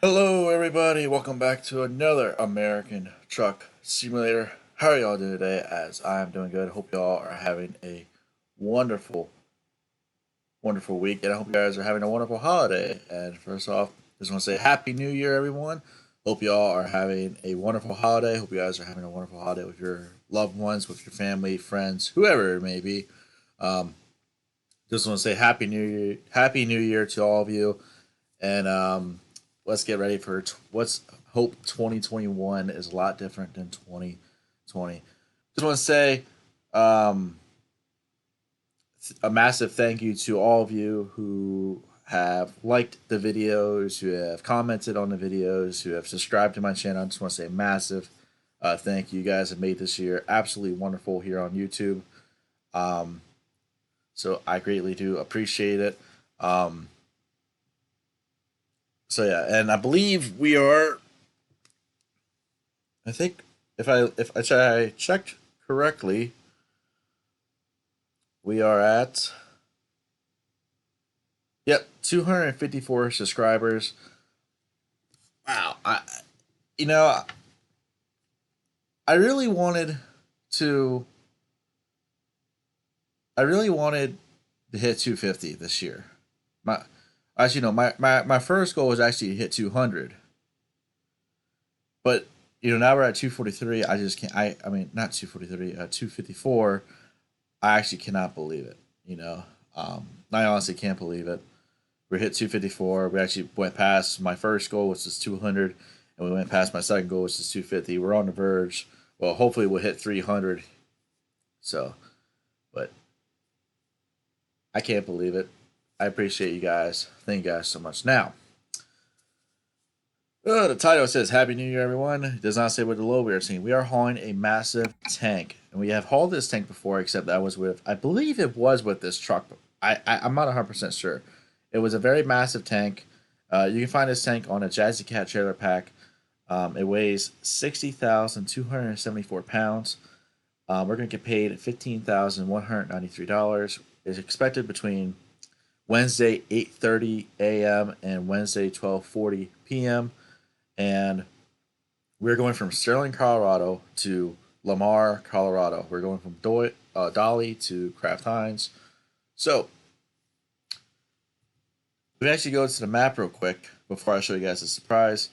Hello, everybody. Welcome back to another American Truck Simulator. How are y'all doing today? As I am doing good. Hope y'all are having a wonderful, wonderful week, and I hope you guys are having a wonderful holiday. And first off, just want to say Happy New Year, everyone. Hope y'all are having a wonderful holiday. Hope you guys are having a wonderful holiday with your loved ones, with your family, friends, whoever it may be. Um, just want to say Happy New Year to all of you. And let's get ready for what's hope 2021 is a lot different than 2020. Just want to say um, a massive thank you to all of you who have liked the videos, who have commented on the videos, who have subscribed to my channel. I just want to say massive thank you. You guys have made this year absolutely wonderful here on YouTube. Um, so I greatly do appreciate it. Um, so yeah, and I believe we are. I think if I checked correctly, we are at 254 subscribers. Wow, you know I really wanted to I really wanted to hit 250 this year. My As you know, my first goal was actually to hit 200, but now we're at 243. I just can't. I mean not 243, 254. I actually cannot believe it. I honestly can't believe it. We hit 254. We actually went past my first goal, which is 200, and we went past my second goal, which is 250. We're on the verge. Well, hopefully we'll hit 300. So, but I can't believe it. I appreciate you guys. Thank you guys so much. Now, the title says "Happy New Year, everyone." It does not say what the load we are seeing. We are hauling a massive tank, and we have hauled this tank before, except that was with, I believe it was with this truck. I'm not 100% sure. It was a very massive tank. You can find this tank on a Jazzy Cat trailer pack. It weighs 60,274 pounds. We're going to get paid $15,193. It's expected between Wednesday 8:30 a.m. and Wednesday 12:40 p.m. And we're going from Sterling, Colorado to Lamar, Colorado. We're going from Dolly to Kraft Heinz. So we actually go to the map real quick before I show you guys a surprise.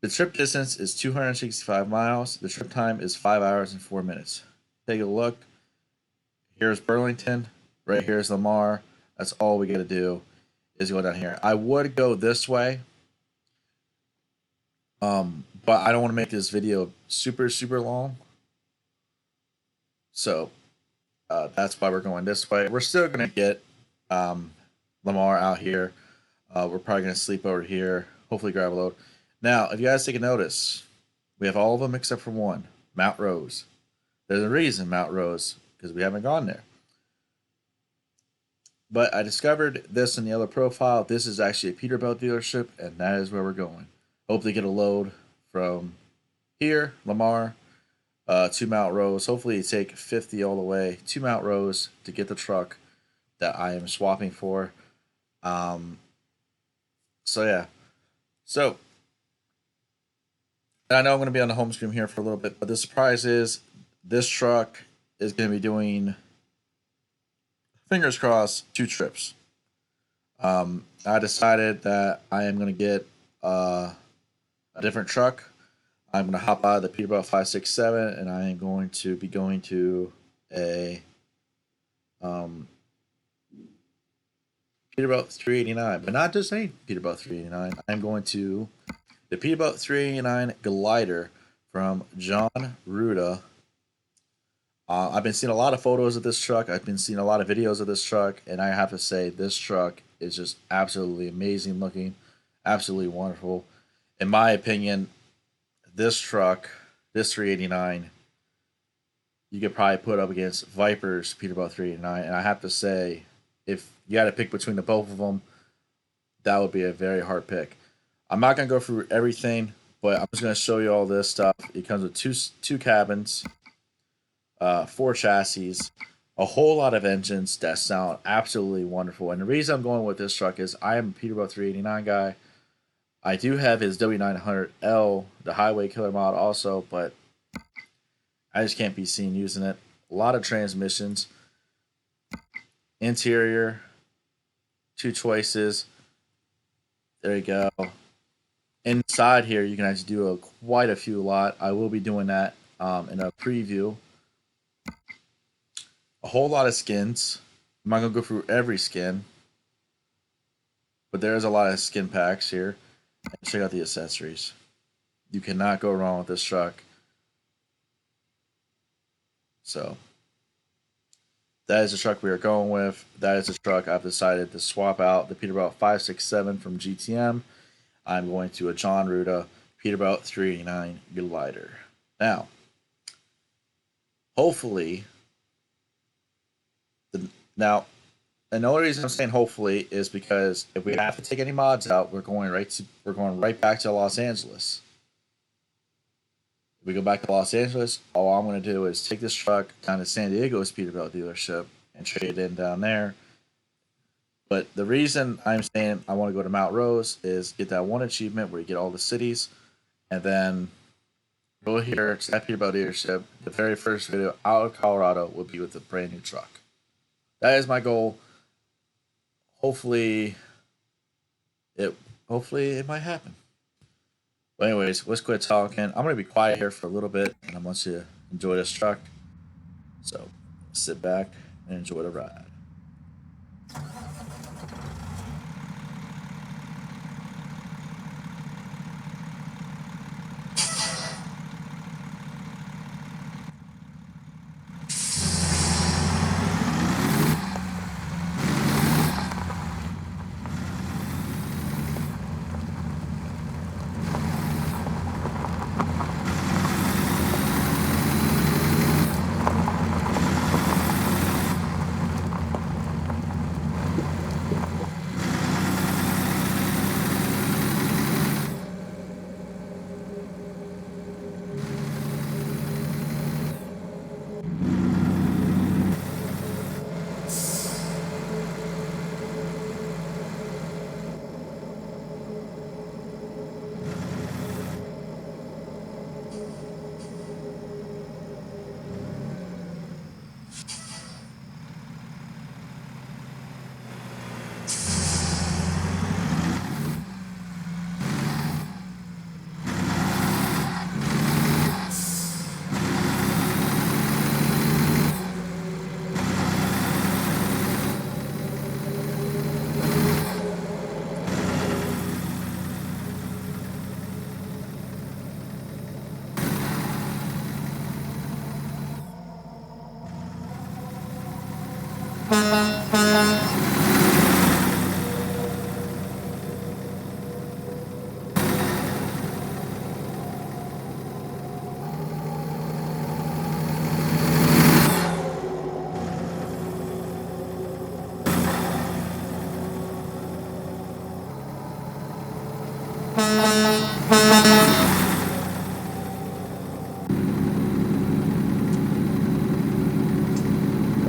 The trip distance is 265 miles. The trip time is 5 hours and 4 minutes. Take a look. Here's Burlington. Right here is Lamar. That's all we got to do is go down here. I would go this way, but I don't want to make this video super, super long. So that's why we're going this way. We're still going to get Lamar out here. We're probably going to sleep over here. Hopefully grab a load. Now, if you guys take a notice, we have all of them except for one, Mount Rose. There's a reason Mount Rose, because we haven't gone there. But I discovered this in the other profile. This is actually a Peterbilt dealership, and that is where we're going. Hope to get a load from here, Lamar, to Mount Rose. Hopefully, take 50 all the way to Mount Rose to get the truck that I am swapping for. Um, so yeah, so and I know I'm going to be on the home screen here for a little bit, but the surprise is this truck is going to be doing, fingers crossed, 2 trips. I decided that I am going to get a different truck. I'm going to hop out of the Peterbilt 567, and I am going to be going to a um, Peterbilt 389, but not just any Peterbilt 389. I'm going to the Peterbilt 389 Glider from John Ruda. I've been seeing a lot of photos of this truck. I've been seeing a lot of videos of this truck, and I have to say, this truck is just absolutely amazing looking, absolutely wonderful. In my opinion, this truck, this 389, you could probably put up against Viper's Peterbilt 389, and I have to say, if you had to pick between the both of them, that would be a very hard pick. I'm not gonna go through everything, but I'm just gonna show you all this stuff. It comes with two cabins, 4 chassis, a whole lot of engines that sound absolutely wonderful. And the reason I'm going with this truck is I am a Peterbilt 389 guy. I do have his W900L, the Highway Killer mod also, but I just can't be seen using it. A lot of transmissions. Interior, two choices. There you go. Inside here, you can actually do quite a few lot. I will be doing that in a preview. A whole lot of skins. I'm not going to go through every skin, but there's a lot of skin packs here. And check out the accessories. You cannot go wrong with this truck. So that is the truck we are going with. That is the truck I've decided to swap out the Peterbilt 567 from GTM. I'm going to a John Ruda Peterbilt 389 glider. Now, hopefully, and the only reason I'm saying hopefully is because if we have to take any mods out, we're going right back to Los Angeles. If we go back to Los Angeles, all I'm going to do is take this truck down to San Diego's Peterbilt dealership and trade it in down there. But the reason I'm saying I want to go to Mount Rose is get that one achievement where you get all the cities, and then go here to that Peterbilt dealership. The very first video out of Colorado will be with a brand new truck. That is my goal. Hopefully it might happen. But anyways, let's quit talking. I'm gonna be quiet here for a little bit, and I want you to enjoy this truck. So sit back and enjoy the ride.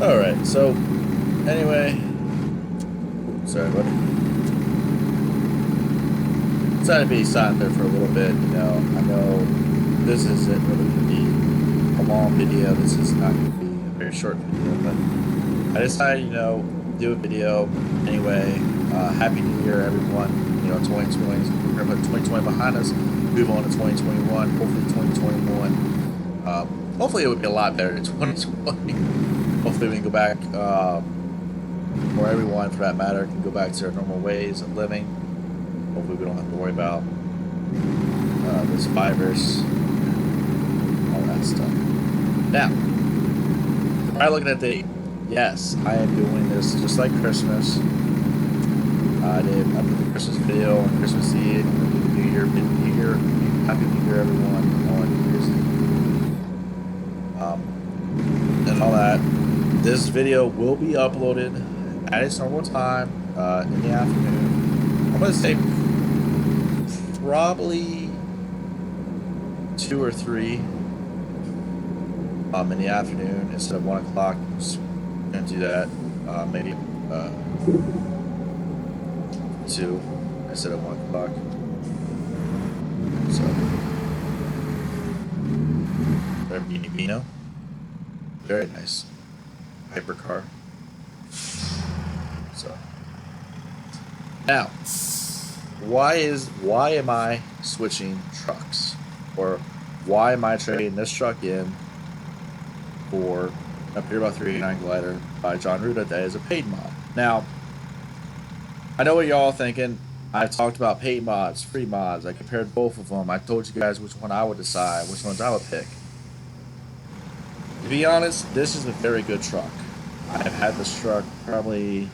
Alright, so anyway, sorry buddy. Decided to be silent there for a little bit, you know. I know this isn't really going to be a long video, this is not going to be a very short video, but I decided, you know, do a video anyway. Happy New Year everyone, you know, 2020, we're going to put 2020 behind us, move on to 2021, hopefully 2021, hopefully it would be a lot better than 2020. Hopefully we can go back, or everyone for that matter, can go back to their normal ways of living. Hopefully we don't have to worry about this virus, all that stuff. Now, by looking at the, yes, I am doing this just like Christmas. I did the Christmas video on Christmas Eve, New Year, Happy New Year everyone on New Year's Eve. And all that. This video will be uploaded at its normal time in the afternoon. I'm going to say probably 2 or 3 in the afternoon instead of 1 o'clock. Just going to do that. Maybe 2 instead of 1 o'clock. So, their Beanie Beano. Very nice. Hypercar. So, now, why am I switching trucks? Or why am I trading this truck in for a Peterbilt 389 glider by John Ruda that is a paid mod? Now, I know what y'all thinking. I talked about paid mods, free mods. I compared both of them. I told you guys which one I would decide, which ones I would pick. To be honest, this is a very good truck. I've had this truck probably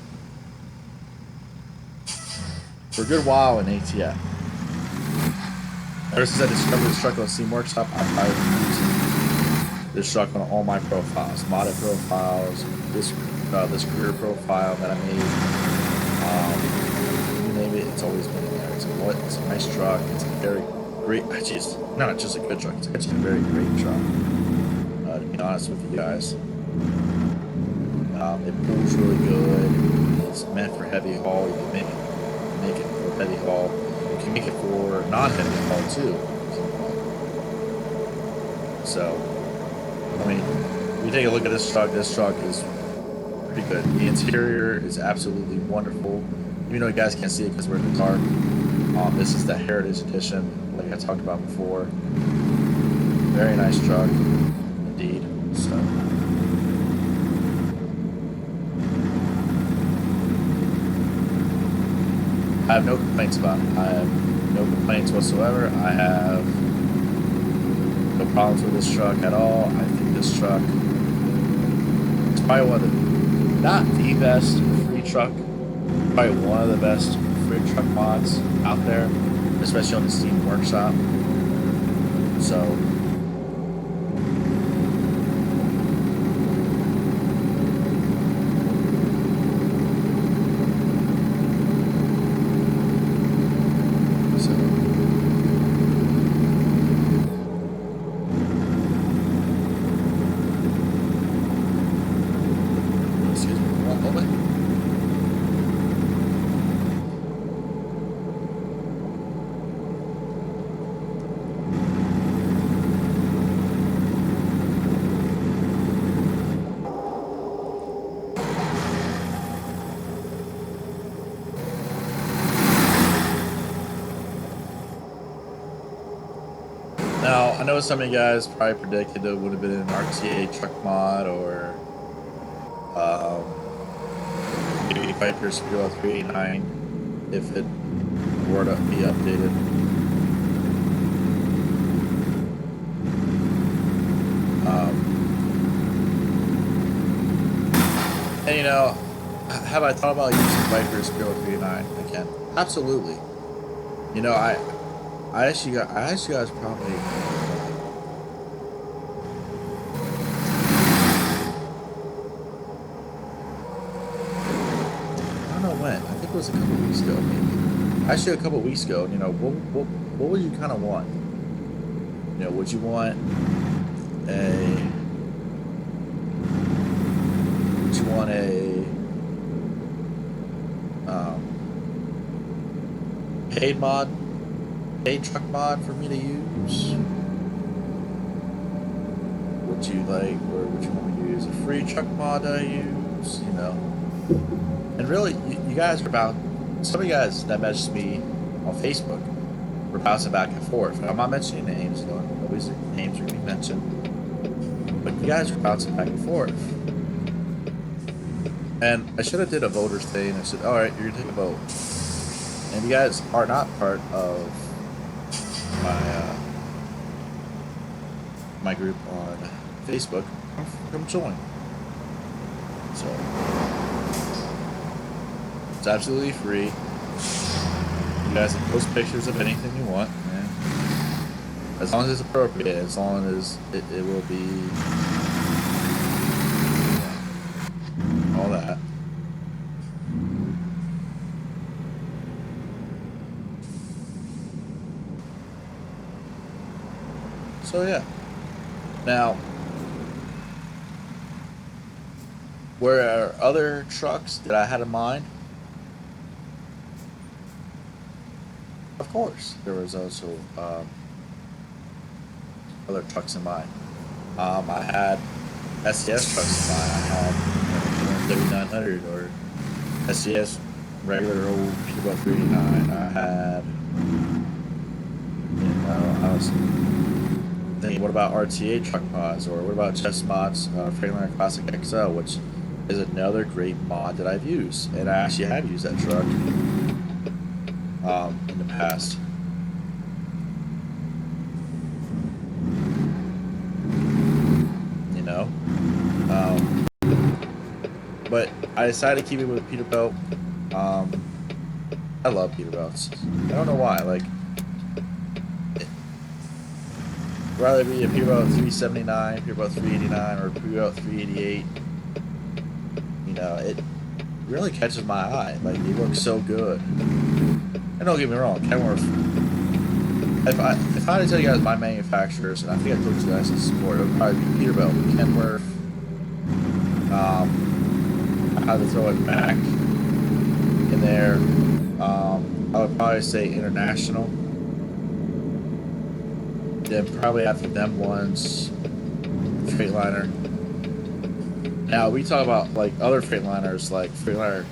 for a good while in ATF. Ever since I discovered this truck on Steam Workshop, I've been using this truck on all my profiles, modded profiles, this career profile that I made. You name it, it's always been in there. It's a nice truck. It's a very great, not just a good truck. It's actually a very great truck. To be honest with you guys, it pulls really good. It's meant for heavy haul. You can make it for heavy haul. You can make it for non-heavy haul too. So, I mean, if you take a look at this truck is pretty good. The interior is absolutely wonderful. Even though you guys can't see it because we're in the dark. This is the Heritage Edition, like I talked about before. Very nice truck, indeed. So, I have no complaints about it. I have no complaints whatsoever. I have no problems with this truck at all. I think this truck is probably one of the, not the best free truck, probably one of the best free truck mods out there, especially on the Steam Workshop. So, now, I know some of you guys probably predicted it would have been an RTA truck mod or maybe Viper's Peterborough 389 if it were to be updated. And you know, have I thought about using Viper's Peterborough 389 again? Absolutely. You know, I asked you guys probably. I don't know when. I think it was a couple weeks ago, maybe. Actually, a couple weeks ago. You know, what would you kind of want? You know, would you want a? Would you want a? Paid mod? Paid truck mod for me to use? Would you like, or would you want me to use a free truck mod that I use? You know, and really, you guys are about. Some of you guys that messaged me on Facebook were bouncing back and forth. I'm not mentioning names. You know, nobody's names are being mentioned, but you guys are bouncing back and forth. And I should have did a voters thing. I said, all right, you're gonna take a vote. And you guys are not part of my group on Facebook. Come join. So it's absolutely free. You guys can post pictures of anything you want, man. As long as it's appropriate, as long as it will be, all that. So yeah. Now, were there other trucks that I had in mind? Of course, there was also other trucks in mind. I had SCS trucks in mind. I had 3900 or SCS regular old Peterbilt 389. I had, I was thinking, what about RTA truck mods, or what about Chess Mods Freightliner Classic XL, which is another great mod that I've used, and I actually have used that truck in the past. But I decided to keep it with a Peterbilt. I love Peterbilts. I don't know why. Like, rather be a Peterbilt 379, Peterbilt 389, or a Peterbilt 388. It really catches my eye. Like, they look so good. And don't get me wrong, Kenworth. If I had to tell you guys my manufacturers, and I think I told you guys this before, it would probably be Peterbilt, Kenworth. I had to throw it Mac in there. I would probably say International. Then probably after them ones, Freightliner. Now we talk about like other Freightliners, like Freightliner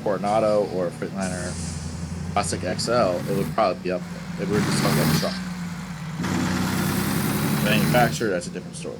Coronado or Freightliner Classic XL. It would probably be up there. If we were just talking about the truck. Manufacturer, that's a different story.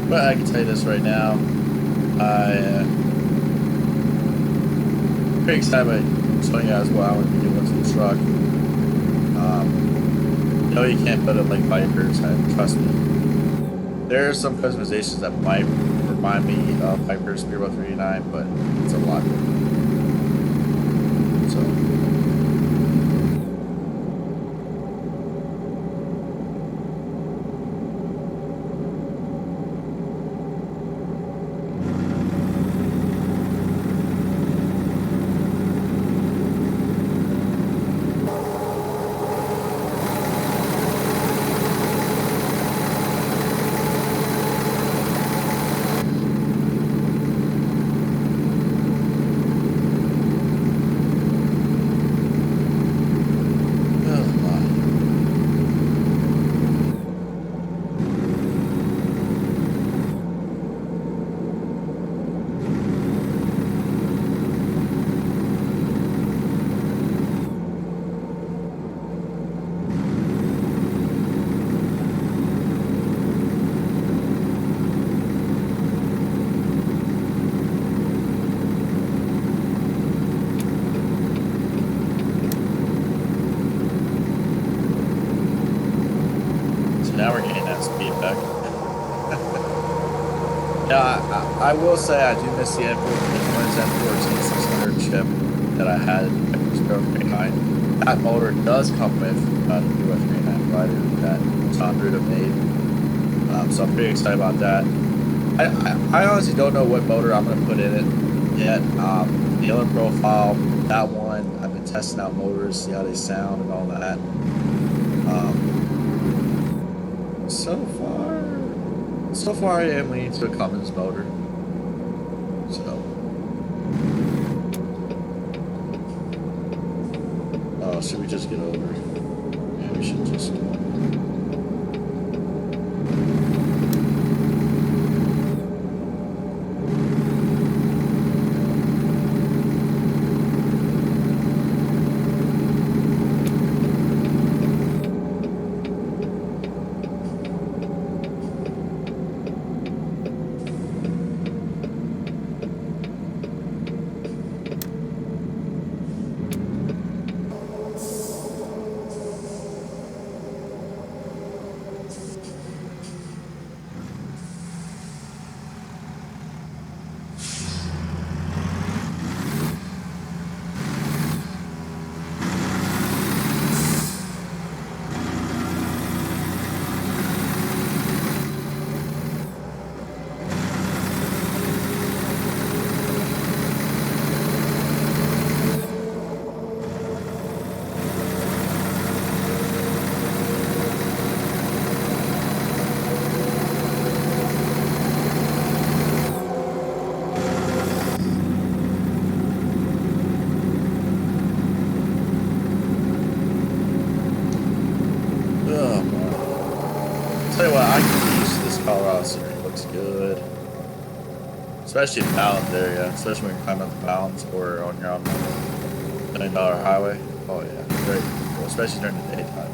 But I can tell you this right now, I'm pretty excited about showing you guys what I want to be doing to the truck. No, you can't put it like Vipers, and trust me. There are some customizations that might remind me of Vipers Peterbilt 389, but it's a lot different. Now we're getting that speed back. Now, I will say I do miss the M14 600 chip that I had in the Peterborough 389. That motor does come with the new F39 glider that Sandra made. So I'm pretty excited about that. I honestly don't know what motor I'm going to put in it yet. The yellow profile, that one, I've been testing out motors, see how they sound and all that. So far I am leaning to a Cummins motor. So, should we just get over? Yeah, we should just go over. especially in the mountains area, especially when you're climbing up the mountains or on your own $1 million highway. Oh yeah, it's very cool, especially during the daytime.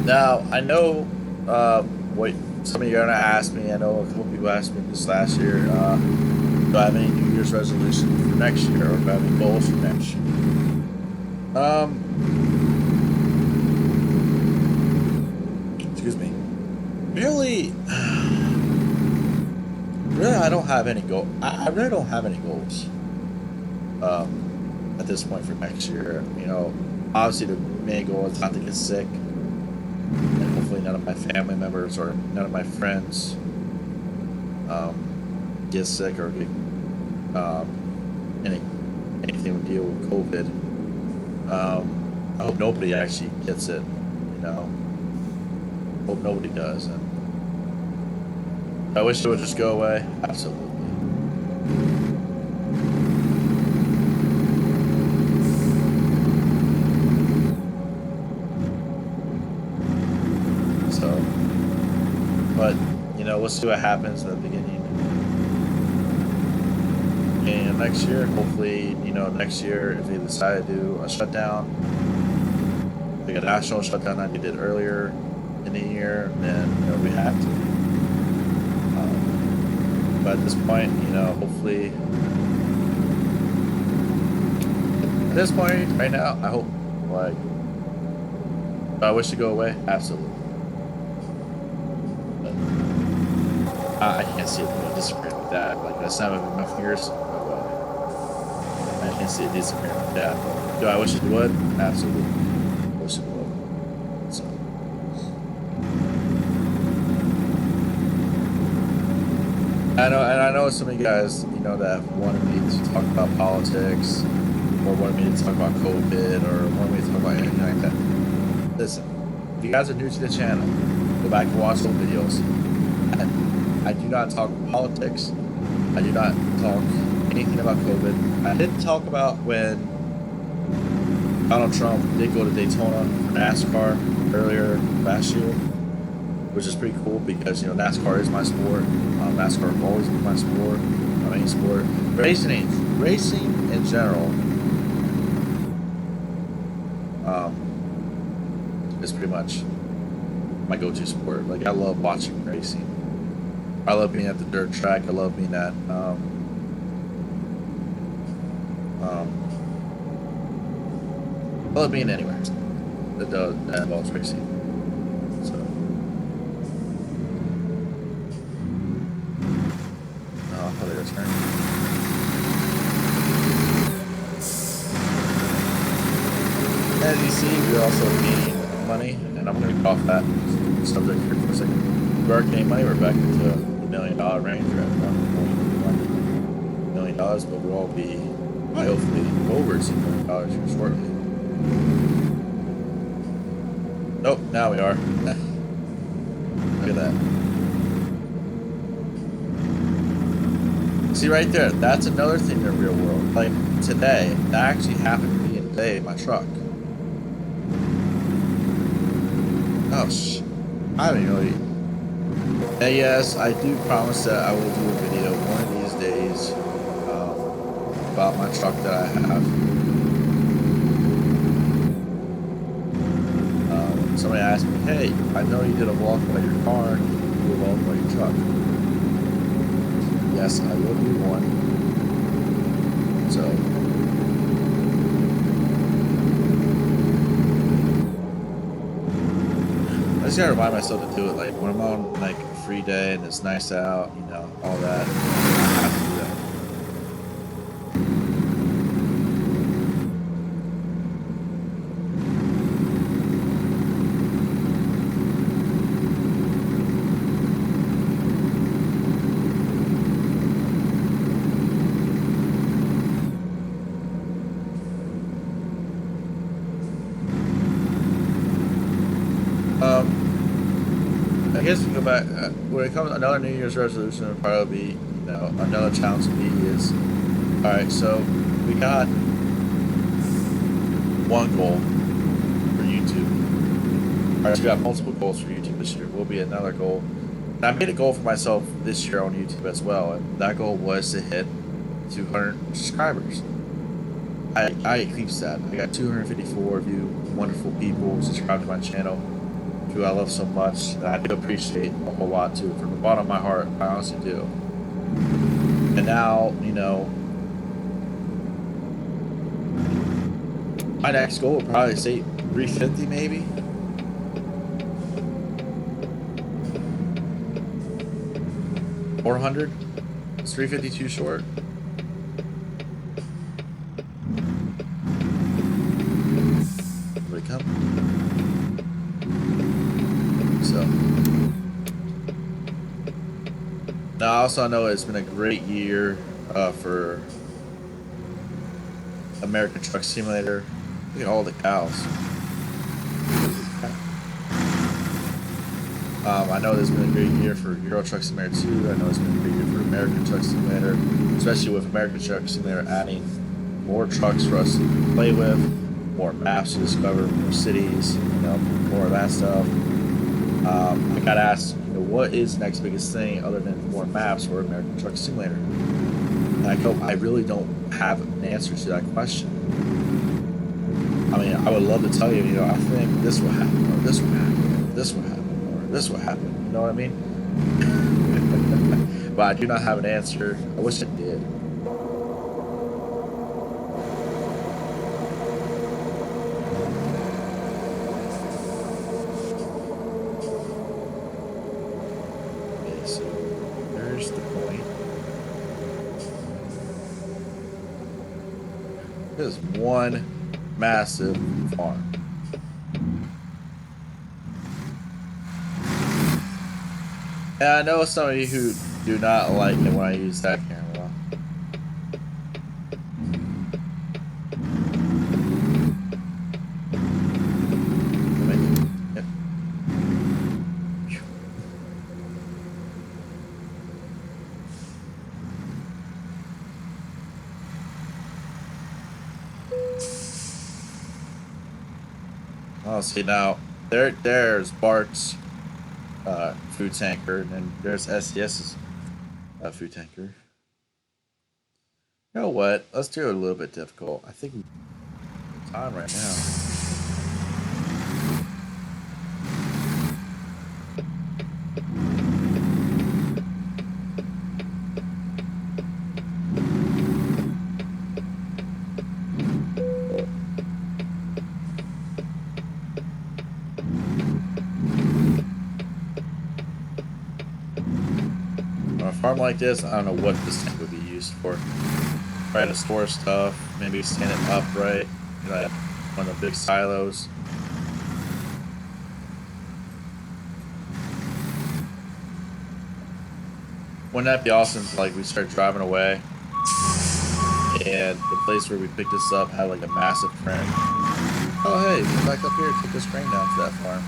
Now, I know what some of you are going to ask me. I know a couple people asked me this last year. Do I have any New Year's resolutions for next year, or do I have any goals for next year? Excuse me. Really, I don't have any goal. I really don't have any goals. At this point for next year, you know, obviously the main goal is not to get sick, and hopefully none of my family members or none of my friends get sick or get anything to deal with COVID. I hope nobody actually gets it. You know, hope nobody does. And I wish it would just go away. Absolutely. So, but you know, we'll see what happens at the beginning of next year. Hopefully, you know, next year if they decide to do a shutdown, like a national shutdown like we did earlier in the year, then you know we have to. But at this point, you know, hopefully, at this point right now, I hope like. Do I wish to go away? Absolutely. But, I can't see it disappearing with that. Like that's not even my fingers. I can't see it disappearing with that. Do I wish it would? Absolutely. I wish it would. So. I know some of you guys, you know, that wanted me to talk about politics, or wanted me to talk about COVID, or wanted me to talk about anything like that. Listen, if you guys are new to the channel, go back and watch old videos. I do not talk politics. I do not talk anything about COVID. I did talk about when Donald Trump did go to Daytona for NASCAR earlier last year, which is pretty cool because, you know, NASCAR is my sport. NASCAR will always be my sport. Any sport. Racing in general is pretty much my go-to sport. Like, I love watching racing. I love being at the dirt track. I love being at I love being anywhere that involves racing. So, oh, I thought they were turning. As you see, we're also gaining money, and I'm going to get off that subject here for a second. We are gaining money. We're back into the $1 million range. We're at $1.1 million, but we'll all be hopefully over $2 million here shortly. Nope, now we are. Look at that. See right there, that's another thing in the real world. Like today, that actually happened to me today in my truck. Oh, I haven't really. And yes, I do promise that I will do a video one of these days about my truck that I have. Somebody asked me, hey, I know you did a vlog about your car, can you do a vlog about your truck? Yes, I will do one. So, I just gotta remind myself to do it, like, when I'm on, like, a free day and it's nice out, you know, all that, I have to do that. I guess we go back when it comes to another New Year's resolution, would probably be, you another challenge to me is, all right, so we got one goal for YouTube. All right, so we got multiple goals for YouTube this year. Will be another goal. And I made a goal for myself this year on YouTube as well, and that goal was to hit 200 subscribers. I eclipsed that. I got 254 of you wonderful people subscribed to my channel, who I love so much, and I do appreciate a whole lot too. From the bottom of my heart, I honestly do. And now, my next goal would probably say 350 maybe. $400. It's 352 short. Here they come. So now I also know it's been a great year for American Truck Simulator. Look at all the cows. I know there's been a great year for Euro Truck Simulator 2. I know it's been a great year for American Truck Simulator, especially with American Truck Simulator adding more trucks for us to play with, more maps to discover, more cities, more of that stuff. I got asked, what is the next biggest thing other than more maps for American Truck Simulator? And I really don't have an answer to that question. I mean, I would love to tell you, I think this will happen, or this will happen, or this will happen, or this will happen. You know what I mean? But I do not have an answer. I wish I did. Okay, so there's the point. There's one massive farm. And I know some of you who do not like it when I use that camera. Oh, see now, there's Bart's food tanker, and then there's SCS's food tanker. You know what? Let's do it a little bit difficult. I think we have time right now. On a farm like this, I don't know what this tank would be used for. Try to store stuff, maybe stand it upright, like one of the big silos. Wouldn't that be awesome if, like, we start driving away and the place where we picked this up had like a massive crane? Oh hey, come back up here and take this crane down to that farm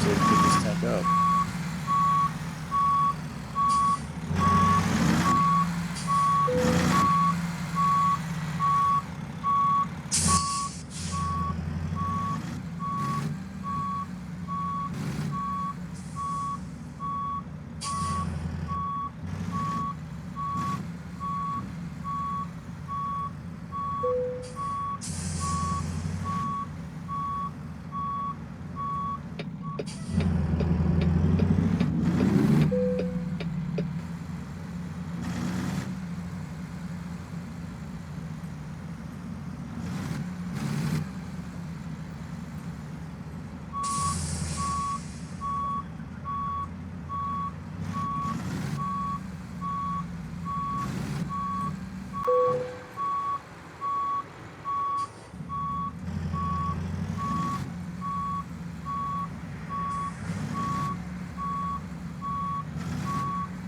so we can pick this tank up.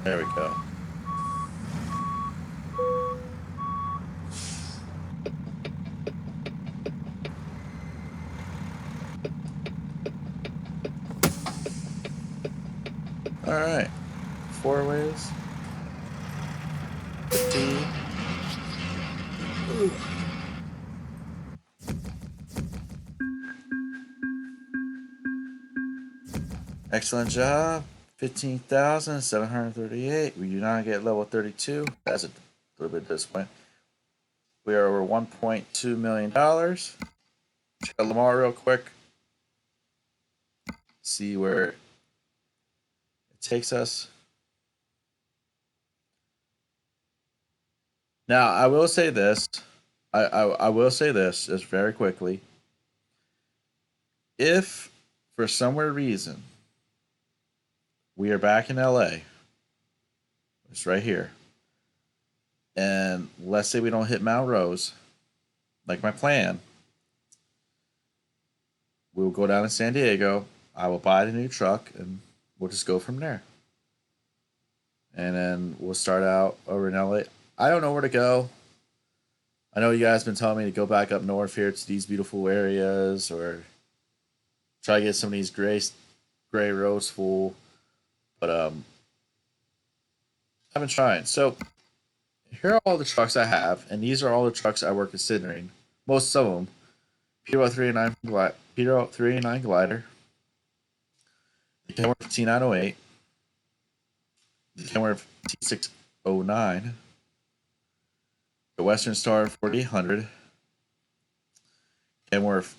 There we go. All right, 4 ways. 15. Excellent job. 15,738. We do not get level 32. That's a little bit disappointing. We are over $1.2 million. Check out Lamar real quick. See where it takes us. Now, I will say this. I will say this just very quickly. If, for some weird reason, we are back in LA, it's right here, and let's say we don't hit Mount Rose, like my plan, we will go down to San Diego. I will buy the new truck, and we'll just go from there. And then we'll start out over in LA. I don't know where to go. I know you guys have been telling me to go back up north here to these beautiful areas, or try to get some of these gray roads full. But I've been trying. So here are all the trucks I have, and these are all the trucks I were considering. Most of them. Peterbilt 389 glider, the Kenworth T908, the Kenworth T609, the Western Star 4800, Kenworth,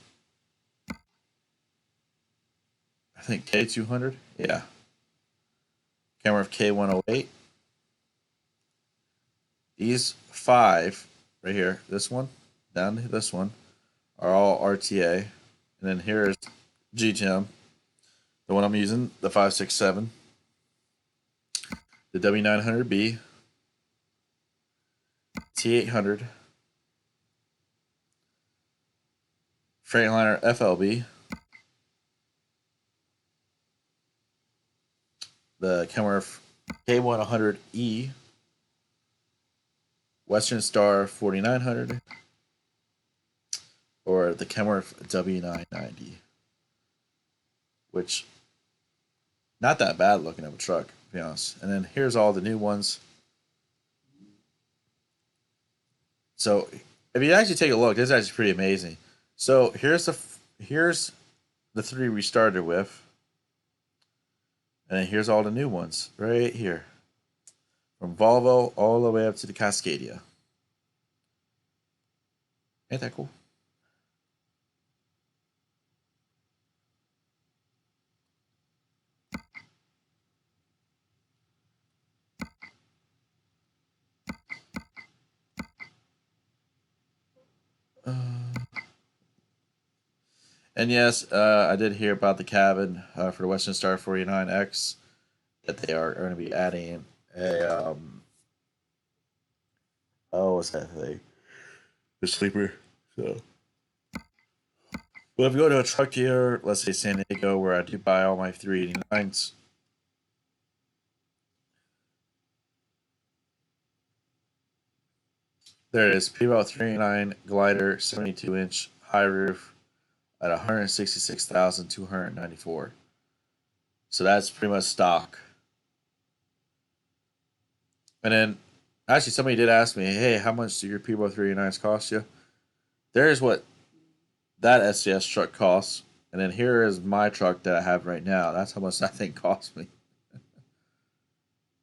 I think K200, yeah, Kenworth K108. These 5 right here, this one, down to this one, are all RTA. And then here's GTM, the one I'm using, the 567, the W900B, T800, Freightliner FLB, the Kenworth K100E, Western Star 4900, or the Kenworth W990, which not that bad looking of a truck, to be honest. And then here's all the new ones. So if you actually take a look, this is actually pretty amazing. So here's the 3 we started with, and then here's all the new ones right here, from Volvo all the way up to the Cascadia. Ain't that cool? And yes, I did hear about the cabin for the Western Star 49X, that they are going to be adding a what's that thing? The sleeper. So, well, if you go to a truck dealer, let's say San Diego, where I do buy all my 389s, there it is. Peterbilt 389 glider, 72-inch high roof at 166,294. So that's pretty much stock. And then, actually, somebody did ask me, "Hey, how much do your Peterbilt 389s cost you?" There's what that SCS truck costs, and then here is my truck that I have right now. That's how much that thing cost me.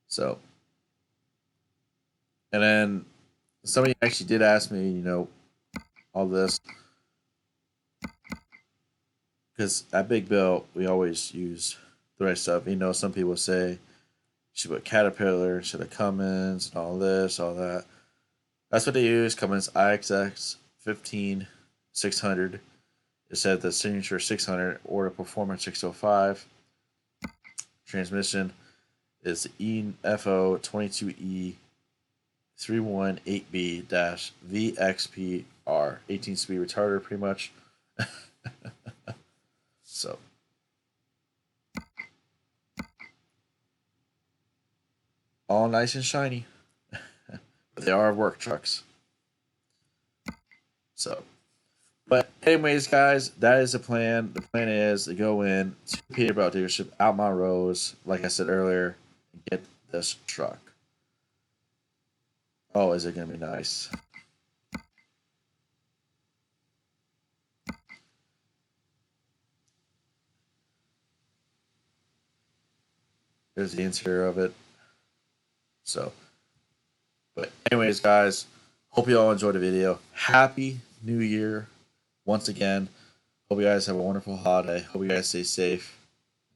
So, and then somebody actually did ask me, all this, because at Big Bill we always use the right stuff. Some people say should put Caterpillar, should have Cummins, and all this, all that. That's what they use. Cummins IXX 15600. It said the signature 600 or the performance 605. Transmission is EFO 22E 318B-VXPR, 18-speed retarder, pretty much. So, all nice and shiny. But they are work trucks. So, but anyways, guys, that is the plan. The plan is to go in to Peterbilt dealership out Mount Rose, like I said earlier, and get this truck. Oh, is it going to be nice? There's the interior of it. So, but anyways, guys, hope you all enjoyed the video. Happy New Year once again. Hope you guys have a wonderful holiday. Hope you guys stay safe.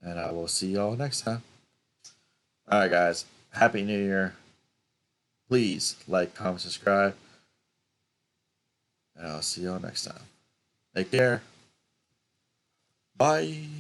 And I will see y'all next time. All right, guys. Happy New Year. Please like, comment, subscribe. And I'll see y'all next time. Take care. Bye.